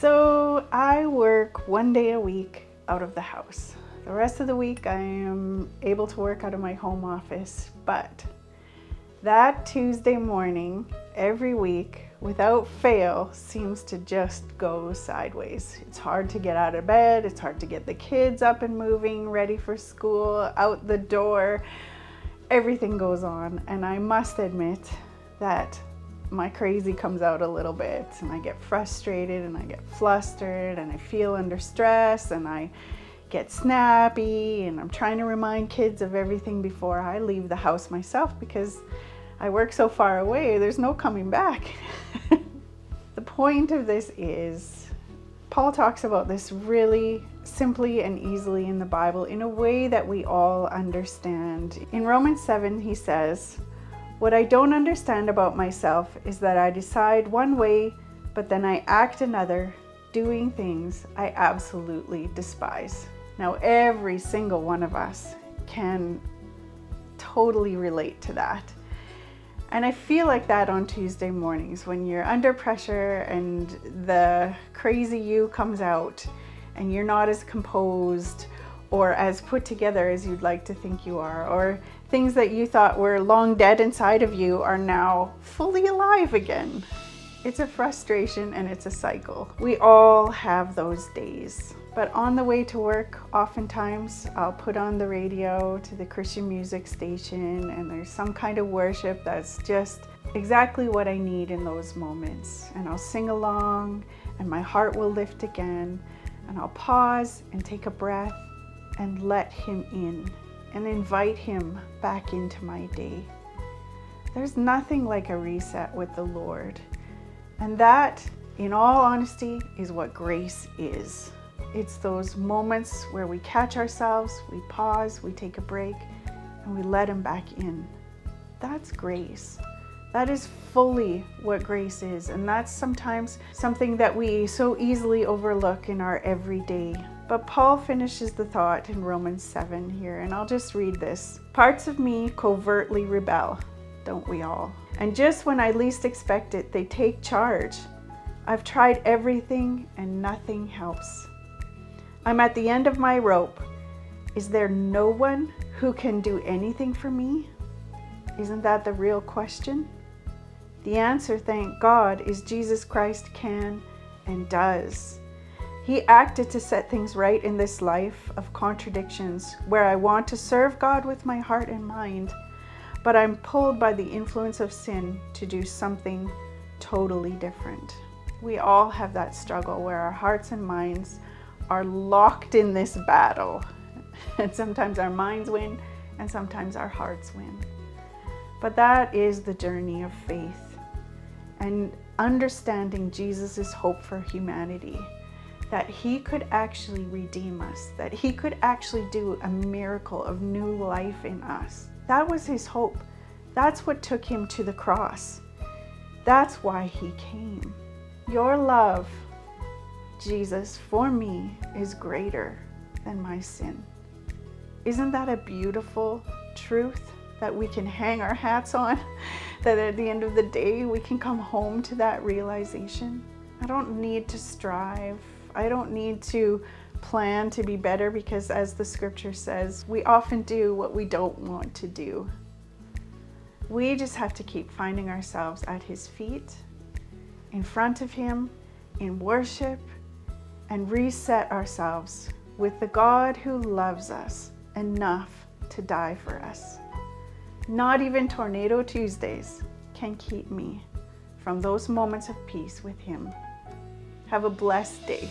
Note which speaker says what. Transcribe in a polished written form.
Speaker 1: So I work 1 day a week out of the house. The rest of the week I am able to work out of my home office, but that Tuesday morning every week without fail seems to just go sideways. It's hard to get out of bed, it's hard to get the kids up and moving, ready for school, out the door. Everything goes on, and I must admit that my crazy comes out a little bit, and I get frustrated and I get flustered and I feel under stress and I get snappy, and I'm trying to remind kids of everything before I leave the house myself because I work so far away, there's no coming back. The point of this is, Paul talks about this really simply and easily in the Bible in a way that we all understand. In Romans 7, he says, "What I don't understand about myself is that I decide one way, but then I act another, doing things I absolutely despise." Now, every single one of us can totally relate to that. And I feel like that on Tuesday mornings when you're under pressure and the crazy you comes out and you're not as composed or as put together as you'd like to think you are, or things that you thought were long dead inside of you are now fully alive again. It's a frustration and it's a cycle. We all have those days. But on the way to work, oftentimes I'll put on the radio to the Christian music station, and there's some kind of worship that's just exactly what I need in those moments. And I'll sing along and my heart will lift again, and I'll pause and take a breath and let him in and invite him back into my day. There's nothing like a reset with the Lord. And that, in all honesty, is what grace is. It's those moments where we catch ourselves, we pause, we take a break, and we let him back in. That's grace. That is fully what grace is. And that's sometimes something that we so easily overlook in our everyday. But Paul finishes the thought in Romans 7 here, and I'll just read this. "Parts of me covertly rebel," don't we all? "And just when I least expect it, they take charge. I've tried everything and nothing helps. I'm at the end of my rope. Is there no one who can do anything for me?" Isn't that the real question? The answer, thank God, is Jesus Christ can and does. He acted to set things right in this life of contradictions where I want to serve God with my heart and mind, but I'm pulled by the influence of sin to do something totally different. We all have that struggle where our hearts and minds are locked in this battle. And sometimes our minds win and sometimes our hearts win. But that is the journey of faith and understanding Jesus' hope for humanity, that he could actually redeem us, that he could actually do a miracle of new life in us. That was his hope. That's what took him to the cross. That's why he came. Your love, Jesus, for me is greater than my sin. Isn't that a beautiful truth that we can hang our hats on? That at the end of the day, we can come home to that realization. I don't need to strive. I don't need to plan to be better because, as the scripture says, we often do what we don't want to do. We just have to keep finding ourselves at his feet, in front of him, in worship, and reset ourselves with the God who loves us enough to die for us. Not even Tornado Tuesdays can keep me from those moments of peace with him. Have a blessed day.